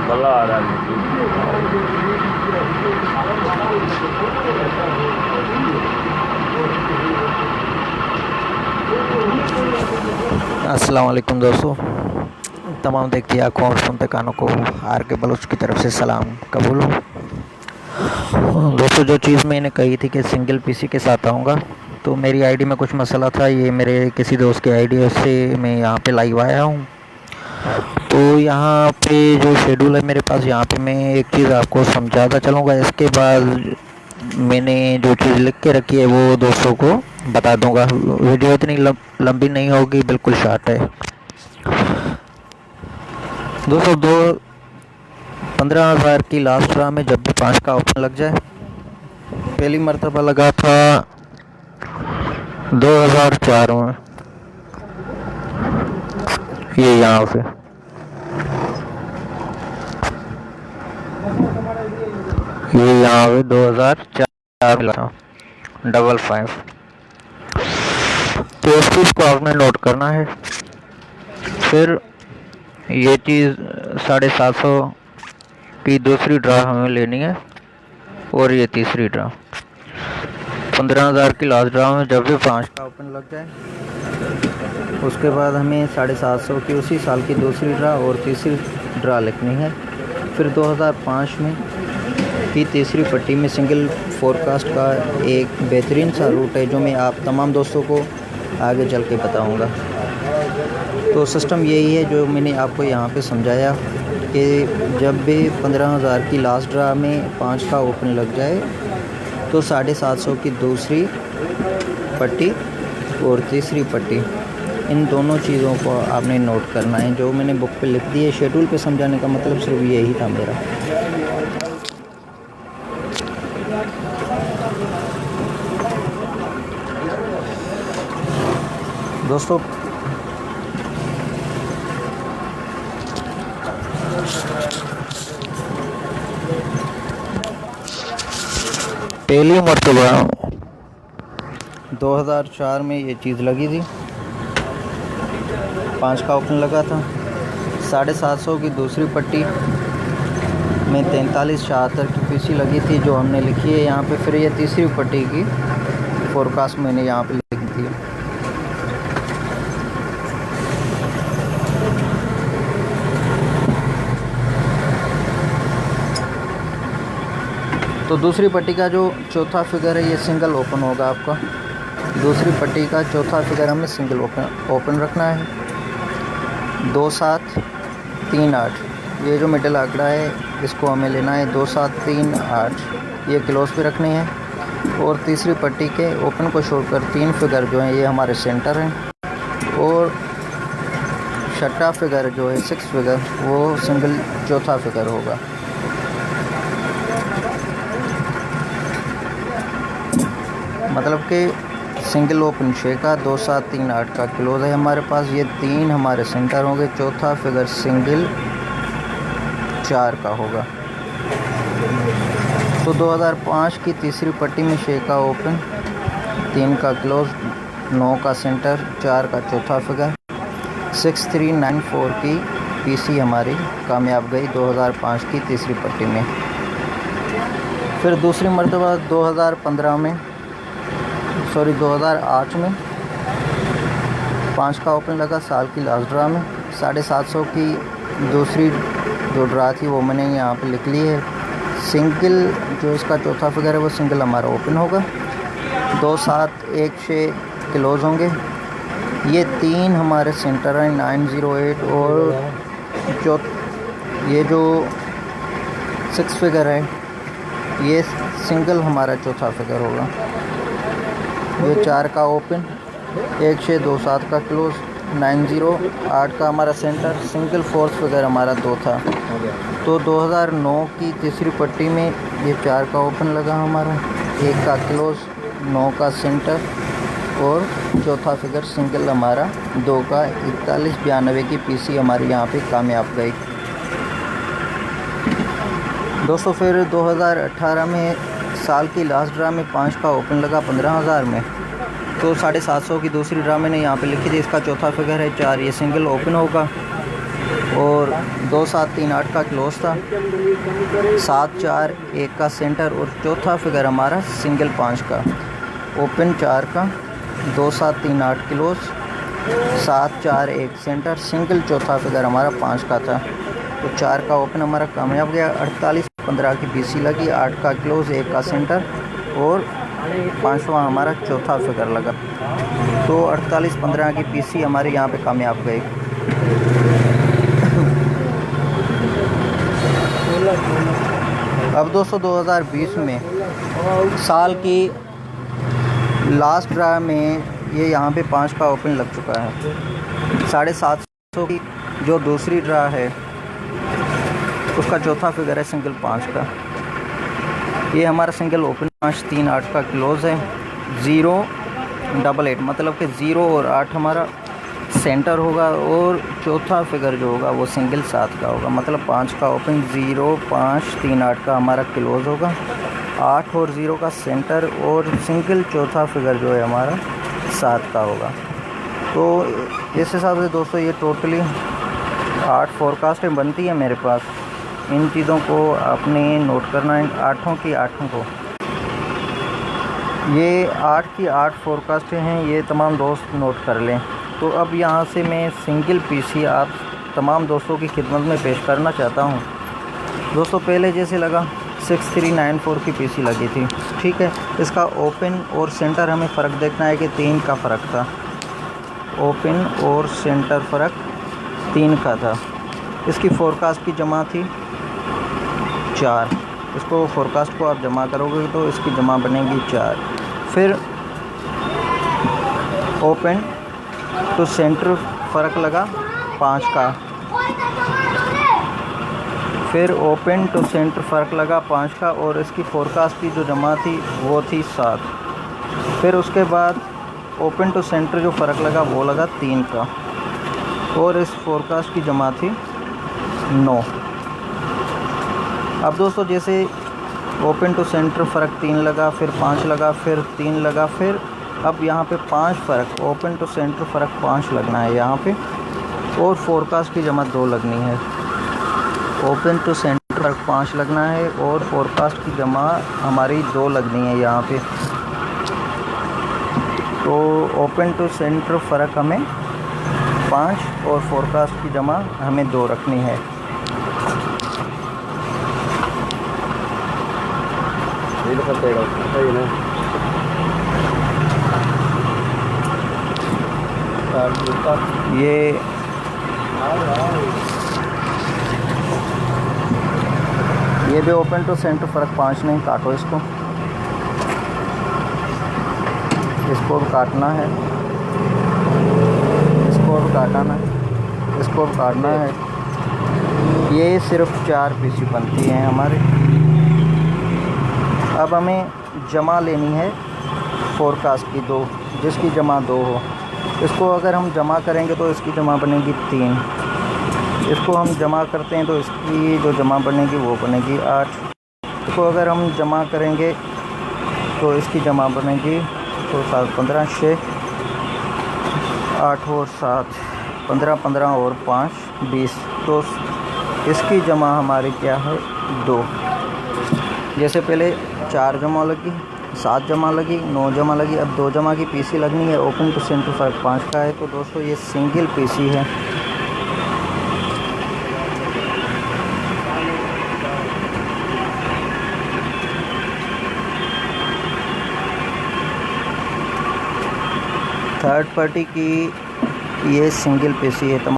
मज़ा आ रहा है। अस्सलाम वालेकुम दोस्तों, तमाम देखती आँखों और सुनते कानों को आर के बलूच की तरफ से सलाम कबूल हो। दोस्तों, जो चीज़ मैंने कही थी कि सिंगल पीसी के साथ आऊँगा, तो मेरी आईडी में कुछ मसला था। ये मेरे किसी दोस्त की आईडी से मैं यहाँ पे लाइव आया हूँ। तो यहाँ पे जो शेड्यूल है मेरे पास, यहाँ पे मैं एक चीज़ आपको समझाता चलूँगा। इसके बाद मैंने जो चीज़ लिख के रखी है वो दोस्तों को बता दूंगा। वीडियो इतनी लंबी नहीं होगी, बिल्कुल शॉर्ट है। दोस्तों, 15,000 की लास्ट ड्रा में जब भी 5 का ऑप्शन लग जाए, पहली मर्तबा लगा था 2004 में, ये यहाँ पे ये यहाँ पे 2004 लगा था 55। तो इस चीज़ को आपने नोट करना है। फिर ये चीज़ 750 की दूसरी ड्रा हमें लेनी है, और ये तीसरी ड्रा 15,000 की लास्ट ड्रा में जब भी 5 का ओपन लग जाए, उसके बाद हमें 750 की उसी साल की दूसरी ड्रा और तीसरी ड्रा लिखनी है। फिर 2005 में की तीसरी पट्टी में सिंगल फोरकास्ट का एक बेहतरीन सा रूट है, जो मैं आप तमाम दोस्तों को आगे चल के बताऊँगा। तो सिस्टम यही है जो मैंने आपको यहाँ पे समझाया कि जब भी 15,000 की लास्ट ड्रा में 5 का ओपन लग जाए, तो 750 की दूसरी पट्टी और तीसरी पट्टी, इन दोनों चीज़ों को आपने नोट करना है। जो मैंने बुक पे लिख दी है, शेड्यूल पे समझाने का मतलब सिर्फ यही था मेरा। दोस्तों, पहली मर्तबा 2004 में ये चीज़ लगी थी, 5 का ओपन लगा था। 750 की दूसरी पट्टी में 4376 की पीसी लगी थी, जो हमने लिखी है यहाँ पे। फिर ये तीसरी पट्टी की फोरकास्ट मैंने यहाँ पे लिख दी है। तो दूसरी पट्टी का जो चौथा फिगर है, ये सिंगल ओपन होगा आपका। दूसरी पट्टी का चौथा फिगर हमें सिंगल ओपन रखना है। 2738, ये जो मिडिल आंकड़ा है इसको हमें लेना है 2738, ये क्लोज पे रखनी है। और तीसरी पट्टी के ओपन को छोड़कर 3 फिगर जो हैं ये हमारे सेंटर हैं, और छठा फिगर जो है 6 फिगर, वो सिंगल चौथा फिगर होगा। मतलब कि सिंगल ओपन 6 का, 2738 का क्लोज है हमारे पास। ये 3 हमारे सेंटर होंगे। चौथा फिगर सिंगल 4 का होगा। तो 2005 की तीसरी पट्टी में 6 का ओपन, 3 का क्लोज, 9 का सेंटर, 4 का चौथा फिगर, 6394 की पीसी हमारी कामयाब गई 2005 की तीसरी पट्टी में। फिर दूसरी मर्तबा 2008 में 5 का ओपन लगा साल की लास्ट ड्रा में। 750 की दूसरी जो ड्रा थी वो मैंने यहाँ पे लिख ली है। सिंगल जो इसका चौथा फिगर है वो सिंगल हमारा ओपन होगा। 2716 क्लोज होंगे। ये 3 हमारे सेंटर हैं 908, और ये जो 6 फिगर है ये सिंगल हमारा चौथा फिगर होगा। ये 4 का ओपन, 1627 का क्लोज, 908 का हमारा सेंटर, सिंगल फोर्थ फिगर हमारा 2 था। तो 2009 की तीसरी पट्टी में ये 4 का ओपन लगा हमारा, 1 का क्लोज, 9 का सेंटर, और चौथा फिगर सिंगल हमारा 2 का 4192 की पीसी हमारी यहाँ पे कामयाब गई। दोस्तों, फिर 2018 में साल की लास्ट ड्रा में 5 का ओपन लगा 15,000 में। तो 750 की दूसरी ड्रा मैंने यहाँ पे लिखी थी, इसका चौथा फिगर है 4, ये सिंगल ओपन होगा। और 2738 का क्लोज था, 741 का सेंटर और चौथा फिगर हमारा सिंगल 5 का, ओपन 4 का, 2738 क्लोज, 741 सेंटर, सिंगल चौथा फिगर हमारा 5 का था। तो 4 का ओपन हमारा कामयाब गया। 48-15 की पीसी लगी, 8 का क्लोज, 1 का सेंटर और 5वां हमारा चौथा फिगर लगा। तो 48-15 की पीसी हमारे यहाँ पे कामयाब गई। अब दोस्तों 2020 में साल की लास्ट ड्रा में ये यहाँ पे 5 का ओपन लग चुका है। 750 की जो दूसरी ड्रा है उसका चौथा फिगर है सिंगल 5 का। ये हमारा सिंगल ओपन 538 का क्लोज है। 088 मतलब कि 0 और 8 हमारा सेंटर होगा और चौथा फिगर जो होगा वो सिंगल 7 का होगा। मतलब 5 का ओपन 0538 का हमारा क्लोज होगा, 8 और 0 का सेंटर और सिंगल चौथा फिगर जो है हमारा 7 का होगा। तो इस हिसाब से दोस्तों ये टोटली 8 फोरकास्टें बनती है मेरे पास। इन चीज़ों को आपने नोट करना है, 8 की 8 को। ये 8 की 8 फोरकास्टें हैं, ये तमाम दोस्त नोट कर लें। तो अब यहाँ से मैं सिंगल पीसी आप तमाम दोस्तों की खिदमत में पेश करना चाहता हूँ। दोस्तों पहले जैसे लगा 6394 की पीसी लगी थी, ठीक है। इसका ओपन और सेंटर हमें फ़र्क देखना है कि 3 का फ़र्क था। ओपन और सेंटर फ़र्क 3 का था। इसकी फोरकास्ट की जमा थी 4। इसको फोरकास्ट को आप जमा करोगे तो इसकी जमा बनेगी 4। फिर ओपन तो सेंटर फ़र्क लगा 5 का। फिर ओपन तो सेंटर फ़र्क लगा 5 का और इसकी फोरकास्ट की जो जमा थी वो थी 7। फिर उसके बाद ओपन टू सेंटर जो फ़र्क लगा वो लगा 3 का और इस फोरकास्ट की जमा थी 9। अब दोस्तों जैसे ओपन टू सेंटर फ़र्क 3 लगा, फिर 5 लगा, फिर 3 लगा, फिर अब यहाँ पे 5 फ़र्क, ओपन टू सेंटर फ़र्क 5 लगना है यहाँ पे और फोरकास्ट की जमा 2 लगनी है। ओपन टू सेंटर फ़र्क 5 लगना है और फोरकास्ट की जमा हमारी 2 लगनी है यहाँ पे। तो ओपन टू सेंटर फ़र्क हमें 5 और फोरकास्ट की जमा हमें 2 रखनी है। ये भी ओपन टू सेंटर फ़र्क 5 नहीं, काटो इसको भी काटना है, इसको भी काटना है, इसको भी काटना है। ये सिर्फ 4 पीसी बनती हैं हमारी। अब हमें जमा लेनी है फोरकास्ट की 2, जिसकी जमा 2 हो। इसको अगर हम जमा करेंगे तो इसकी जमा बनेगी 3। इसको हम जमा करते हैं तो इसकी जो जमा बनेगी वो बनेगी 8। इसको अगर हम जमा करेंगे तो इसकी जमा बनेगी तो 7 15 6 8 और 7 15 15 और 5 20। तो इसकी जमा हमारी क्या है 2। जैसे पहले 4 जमा लगी, 7 जमा लगी, 9 जमा लगी, अब 2 जमा की पीसी लगनी है। ओपन टू सेंटर फ़र्क 5 का है। तो दोस्तों ये सिंगल पीसी है। थर्ड पार्टी की ये सिंगल पीसी है।